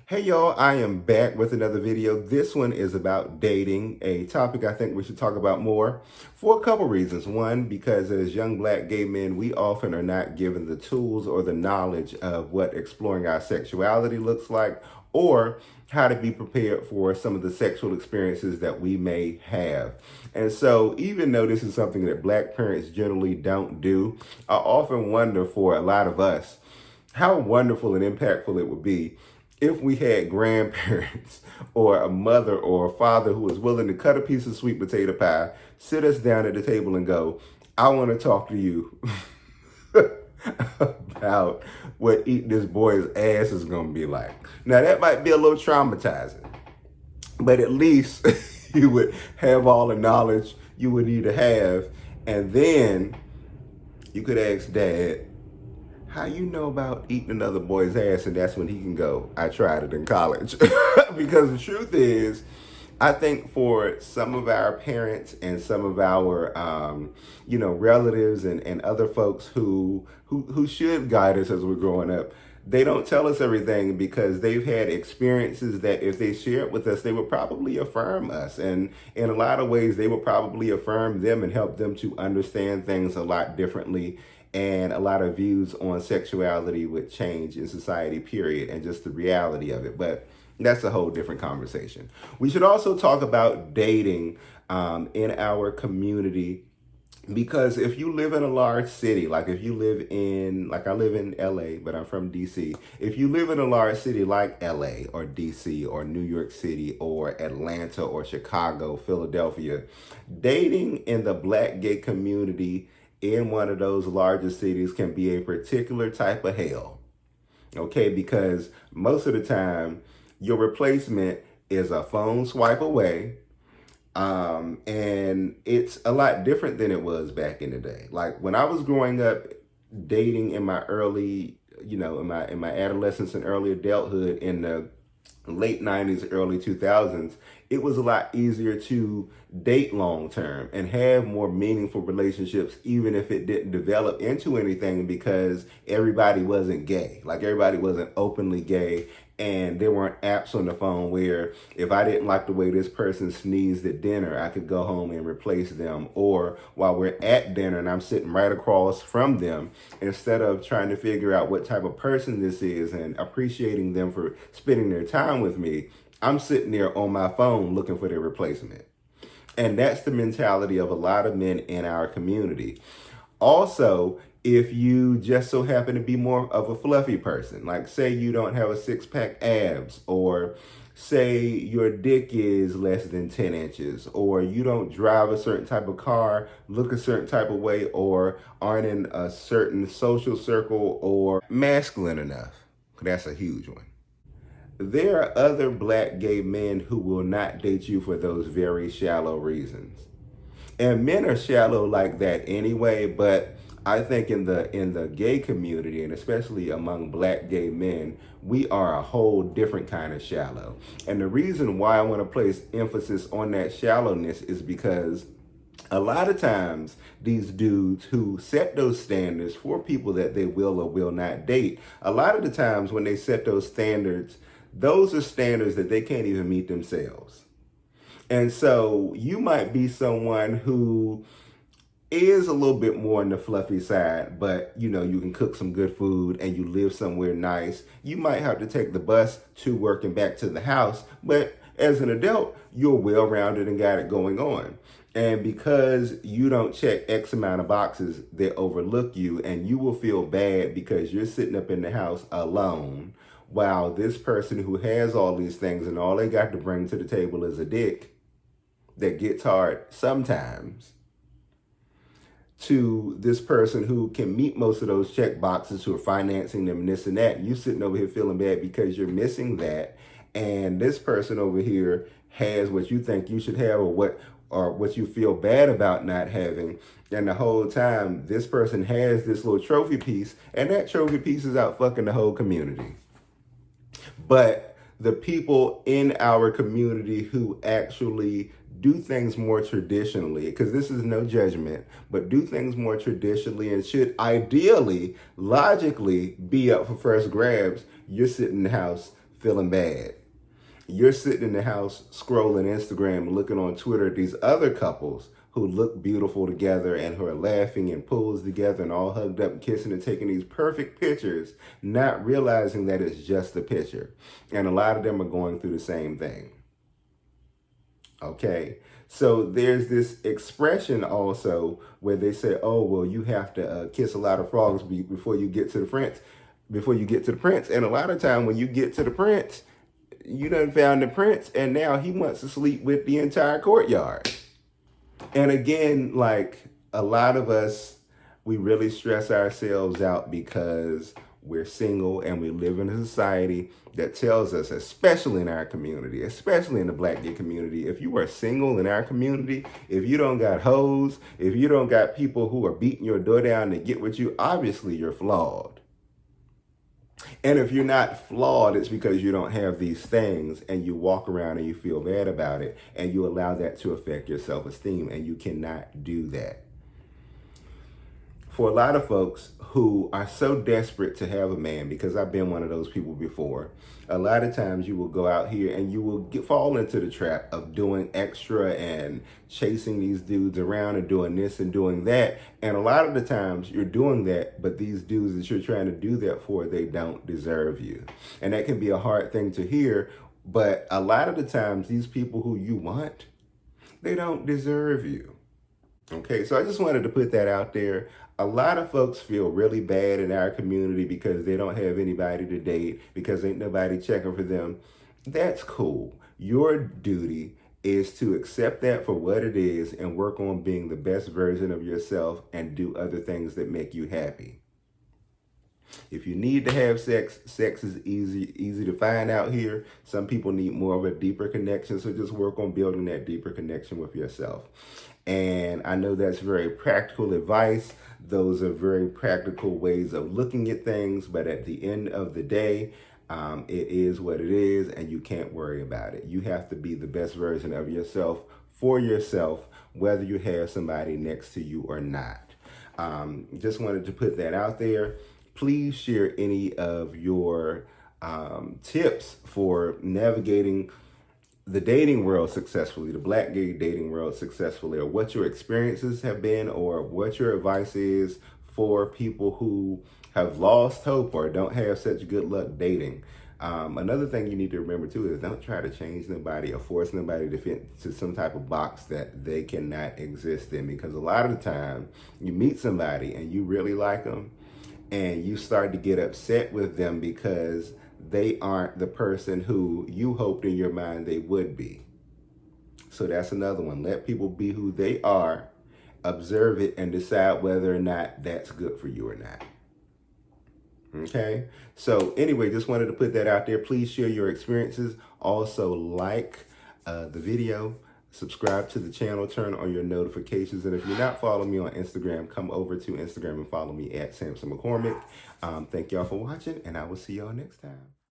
Hey y'all, I am back with another video. This one is about dating, a topic I think we should talk about more for a couple reasons. One, because as young black gay men, we often are not given the tools or the knowledge of what exploring our sexuality looks like, or how to be prepared for some of the sexual experiences that we may have. And so, even though this is something that black parents generally don't do, I often wonder for a lot of us how wonderful and impactful it would be if we had grandparents or a mother or a father who was willing to cut a piece of sweet potato pie, sit us down at the table and go, I want to talk to you about what eating this boy's ass is going to be like. Now, that might be a little traumatizing, but at least you would have all the knowledge you would need to have. And then you could ask dad, how you know about eating another boy's ass? And that's when he can go, I tried it in college. Because the truth is, I think for some of our parents and some of our, relatives and other folks who should guide us as we're growing up, they don't tell us everything because they've had experiences that if they shared with us, they would probably affirm us. And in a lot of ways, they would probably affirm them and help them to understand things a lot differently. And a lot of views on sexuality would change in society, period, and just the reality of it. But that's a whole different conversation. We should also talk about dating in our community, because if you live in a large city, like if you live in, like I live in LA, but I'm from DC. If you live in a large city like LA or DC or New York City or Atlanta or Chicago, Philadelphia, dating in the black gay community in one of those larger cities can be a particular type of hell. Okay, because most of the time your replacement is a phone swipe away. And it's a lot different than it was back in the day. Like when I was growing up, dating in my early, in my adolescence and early adulthood in the late 90s, early 2000s, it was a lot easier to date long term and have more meaningful relationships, even if it didn't develop into anything, because everybody wasn't gay. Like everybody wasn't openly gay. And there weren't apps on the phone where if I didn't like the way this person sneezed at dinner, I could go home and replace them. Or while we're at dinner and I'm sitting right across from them, instead of trying to figure out what type of person this is and appreciating them for spending their time with me, I'm sitting there on my phone looking for their replacement. And that's the mentality of a lot of men in our community. Also, if you just so happen to be more of a fluffy person, like say you don't have a six-pack abs, or say your dick is less than 10 inches, or you don't drive a certain type of car, look a certain type of way, or aren't in a certain social circle or masculine enough. That's a huge one. There are other black gay men who will not date you for those very shallow reasons. And men are shallow like that anyway, but I think in the gay community, and especially among black gay men, we are a whole different kind of shallow. And the reason why I want to place emphasis on that shallowness is because a lot of times these dudes who set those standards for people that they will or will not date, a lot of the times when they set those standards, those are standards that they can't even meet themselves. And so you might be someone who is a little bit more on the fluffy side, but you can cook some good food and you live somewhere nice. You might have to take the bus to work and back to the house, but as an adult, you're well-rounded and got it going on. And because you don't check X amount of boxes, they overlook you, and you will feel bad because you're sitting up in the house alone while this person who has all these things and all they got to bring to the table is a dick that gets hard sometimes, to this person who can meet most of those check boxes, who are financing them and this and that. And you sitting over here feeling bad because you're missing that. And this person over here has what you think you should have, or what you feel bad about not having. And the whole time, this person has this little trophy piece, and that trophy piece is out fucking the whole community. But the people in our community who actually do things more traditionally, because this is no judgment, but do things more traditionally and should ideally, logically be up for first grabs, you're sitting in the house feeling bad. You're sitting in the house scrolling Instagram, looking on Twitter at these other couples who look beautiful together and who are laughing in pools together and all hugged up and kissing and taking these perfect pictures, not realizing that it's just a picture. And a lot of them are going through the same thing. Okay, so there's this expression also where they say, oh, well, you have to kiss a lot of frogs before you get to the prince, And a lot of time when you get to the prince, you done found the prince and now he wants to sleep with the entire courtyard. And again, like a lot of us, we really stress ourselves out because we're single and we live in a society that tells us, especially in our community, especially in the Black gay community, if you are single in our community, if you don't got hoes, if you don't got people who are beating your door down to get with you, obviously you're flawed. And if you're not flawed, it's because you don't have these things and you walk around and you feel bad about it and you allow that to affect your self-esteem, and you cannot do that. For a lot of folks who are so desperate to have a man, because I've been one of those people before, a lot of times you will go out here and you will fall into the trap of doing extra and chasing these dudes around and doing this and doing that. And a lot of the times you're doing that, but these dudes that you're trying to do that for, they don't deserve you. And that can be a hard thing to hear, but a lot of the times these people who you want, they don't deserve you. Okay, so I just wanted to put that out there. A lot of folks feel really bad in our community because they don't have anybody to date, because ain't nobody checking for them. That's cool. Your duty is to accept that for what it is and work on being the best version of yourself and do other things that make you happy. If you need to have sex, sex is easy to find out here. Some people need more of a deeper connection, so just work on building that deeper connection with yourself. And I know that's very practical advice. Those are very practical ways of looking at things, but at the end of the day, it is what it is, and you can't worry about it. You have to be the best version of yourself for yourself, whether you have somebody next to you or not. Just wanted to put that out there. Please share any of your tips for navigating the dating world successfully, the Black gay dating world successfully, or what your experiences have been, or what your advice is for people who have lost hope or don't have such good luck dating. Another thing you need to remember too is don't try to change nobody or force nobody to fit to some type of box that they cannot exist in, because a lot of the time you meet somebody and you really like them and you start to get upset with them because they aren't the person who you hoped in your mind they would be. So that's another one. Let people be who they are, observe it, and decide whether or not that's good for you or not. Okay? So anyway, just wanted to put that out there. Please share your experiences. Also like the video, subscribe to the channel, turn on your notifications. And if you're not following me on Instagram, come over to Instagram and follow me at Samson McCormick. Thank y'all for watching, and I will see y'all next time.